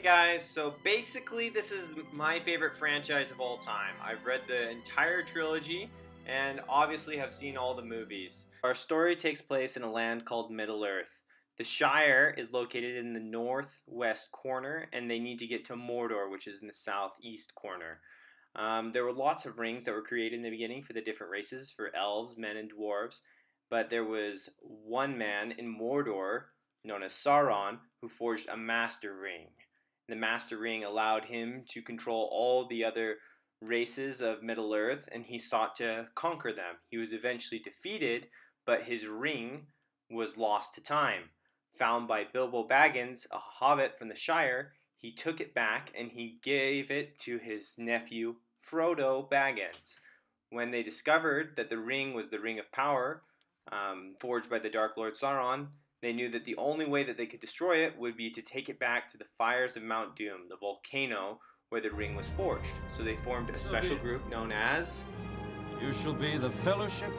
Guys, so basically this is my favorite franchise of all time. I've read the entire trilogy and obviously have seen all the movies. Our story takes place in a land called Middle-earth. The Shire is located in the northwest corner and they need to get to Mordor, which is in the southeast corner. There were lots of rings that were created in the beginning for the different races, for elves, men, and dwarves, but there was one man in Mordor, known as Sauron, who forged a master ring. The Master Ring allowed him to control all the other races of Middle-earth, and he sought to conquer them. He was eventually defeated, but his ring was lost to time. Found by Bilbo Baggins, a hobbit from the Shire, he took it back and he gave it to his nephew, Frodo Baggins. When they discovered that the ring was the Ring of Power, forged by the Dark Lord Sauron, they knew that the only way that they could destroy it would be to take it back to the fires of Mount Doom, the volcano where the ring was forged. So they formed a special group known as... You shall be the Fellowship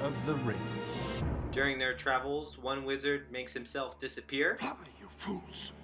of the Ring. During their travels, one wizard makes himself disappear. Fly, you fools!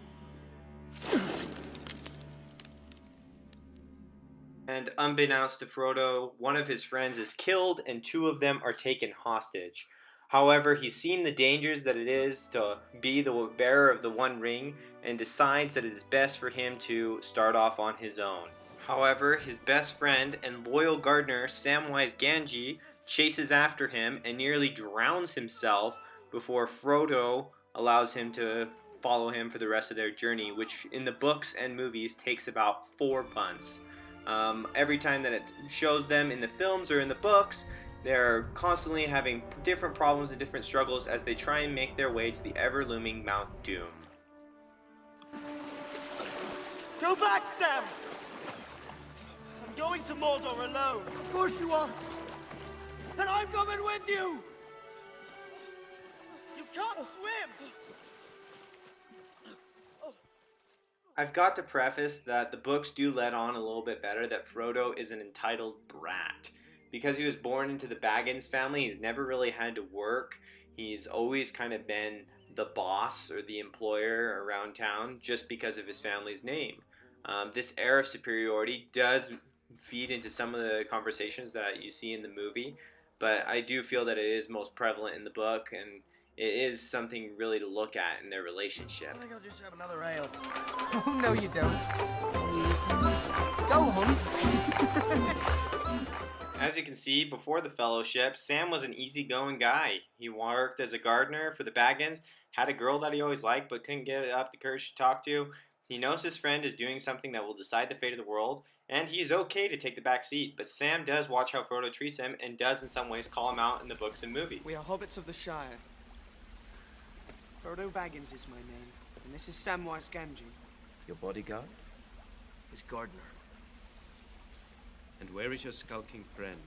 And unbeknownst to Frodo, one of his friends is killed and two of them are taken hostage. However, he's seen the dangers that it is to be the bearer of the One Ring and decides that it is best for him to start off on his own. However, his best friend and loyal gardener, Samwise Gamgee, chases after him and nearly drowns himself before Frodo allows him to follow him for the rest of their journey, which in the books and movies takes about 4 months. Every time that it shows them in the films or in the books, they're constantly having different problems and different struggles as they try and make their way to the ever-looming Mount Doom. Go back, Sam! I'm going to Mordor alone. Of course you are. And I'm coming with you! You can't swim! I've got to preface that the books do let on a little bit better that Frodo is an entitled brat. Because he was born into the Baggins family, he's never really had to work. He's always kind of been the boss or the employer around town just because of his family's name. This air of superiority does feed into some of the conversations that you see in the movie, but I do feel that it is most prevalent in the book, and it is something really to look at in their relationship. I think I'll just have another ale. Oh, no you don't. Go, hon. As you can see, before the Fellowship, Sam was an easygoing guy. He worked as a gardener for the Baggins, had a girl that he always liked but couldn't get up the courage to talk to. He knows his friend is doing something that will decide the fate of the world, and he is okay to take the back seat, but Sam does watch how Frodo treats him and does in some ways call him out in the books and movies. We are hobbits of the Shire. Frodo Baggins is my name, and this is Samwise Gamgee. Your bodyguard? His gardener. And where is your skulking friend?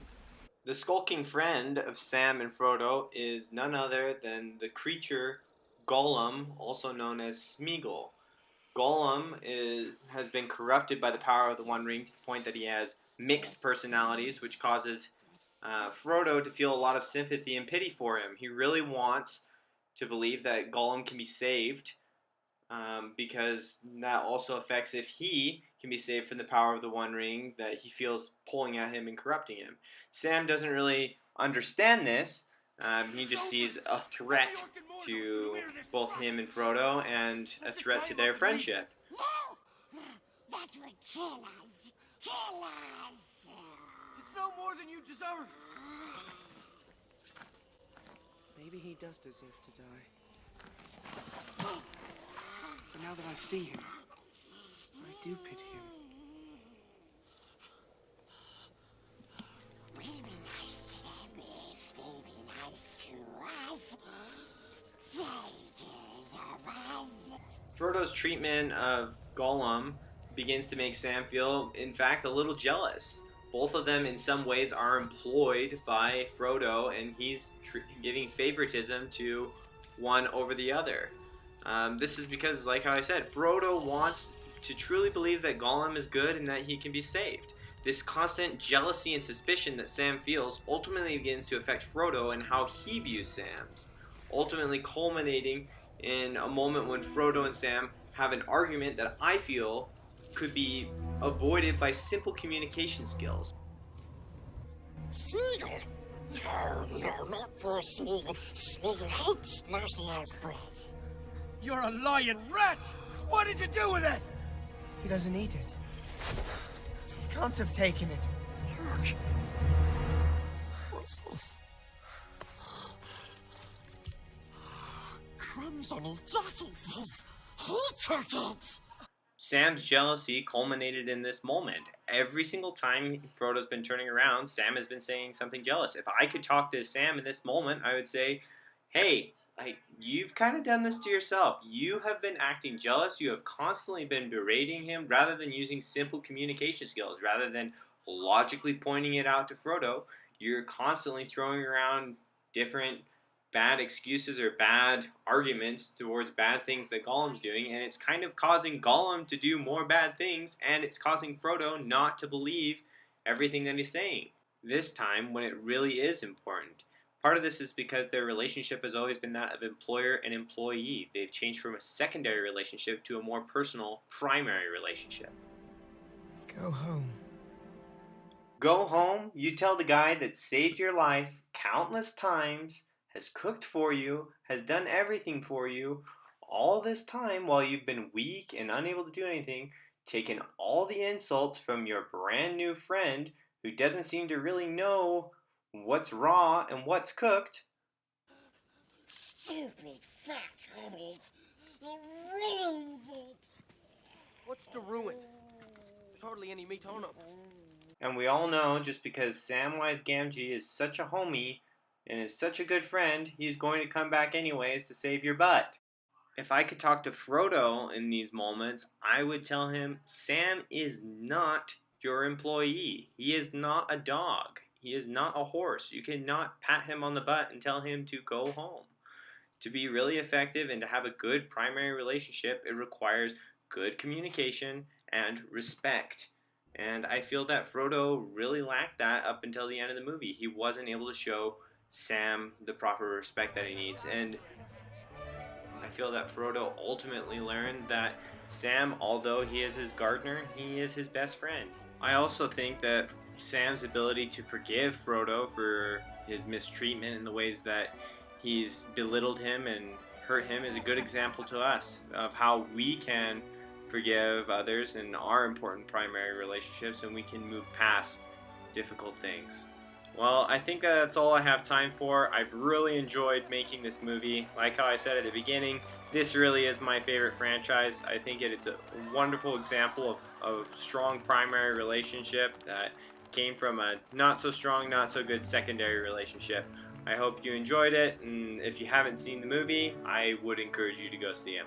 The skulking friend of Sam and Frodo is none other than the creature Gollum, also known as Smeagol. Gollum has been corrupted by the power of the One Ring to the point that he has mixed personalities, which causes Frodo to feel a lot of sympathy and pity for him. He really wants to believe that Gollum can be saved, because that also affects if he can be saved from the power of the One Ring that he feels pulling at him and corrupting him. Sam doesn't really understand this. He just sees a threat to both him and Frodo and a threat to their friendship. No! That would kill us! Kill us! It's no more than you deserve. Maybe he does deserve to die. But now that I see him, I do pity him. We'll be nice to them if they be nice to us. Takers of us. Frodo's treatment of Gollum begins to make Sam feel, in fact, a little jealous. Both of them in some ways are employed by Frodo, and he's giving favoritism to one over the other. This is because, like how I said, Frodo wants to truly believe that Gollum is good and that he can be saved. This constant jealousy and suspicion that Sam feels ultimately begins to affect Frodo and how he views Sam, ultimately culminating in a moment when Frodo and Sam have an argument that I feel could be avoided by simple communication skills. Smeagol? No, not poor Smeagol. Smeagol hates morsel of bread. You're a lying rat! What did you do with it? He doesn't eat it. He can't have taken it. Look. What's this? Crumbs on his jacket says he took it. Sam's jealousy culminated in this moment. Every single time Frodo's been turning around, Sam has been saying something jealous. If I could talk to Sam in this moment, I would say, hey, you've kind of done this to yourself. You have been acting jealous. You have constantly been berating him rather than using simple communication skills. Rather than logically pointing it out to Frodo, you're constantly throwing around different bad excuses or bad arguments towards bad things that Gollum's doing, and it's kind of causing Gollum to do more bad things, and it's causing Frodo not to believe everything that he's saying. This time, when it really is important. Part of this is because their relationship has always been that of employer and employee. They've changed from a secondary relationship to a more personal, primary relationship. Go home. Go home? You tell the guy that saved your life countless times, has cooked for you, has done everything for you, all this time while you've been weak and unable to do anything, taken all the insults from your brand new friend who doesn't seem to really know what's raw and what's cooked. Stupid fat hobbit. It ruins it. What's to ruin? There's hardly any meat on him. And we all know just because Samwise Gamgee is such a homie and is such a good friend, he's going to come back anyways to save your butt. If I could talk to Frodo in these moments, I would tell him, Sam is not your employee. He is not a dog. He is not a horse. You cannot pat him on the butt and tell him to go home. To be really effective and to have a good primary relationship, it requires good communication and respect. And I feel that Frodo really lacked that up until the end of the movie. He wasn't able to show Sam the proper respect that he needs. And I feel that Frodo ultimately learned that Sam, although he is his gardener, he is his best friend. I also think that Sam's ability to forgive Frodo for his mistreatment and the ways that he's belittled him and hurt him is a good example to us of how we can forgive others in our important primary relationships and we can move past difficult things. Well, I think that's all I have time for. I've really enjoyed making this movie. Like how I said at the beginning, this really is my favorite franchise. I think it's a wonderful example of a strong primary relationship that came from a not so strong, not so good secondary relationship. I hope you enjoyed it, and if you haven't seen the movie, I would encourage you to go see it.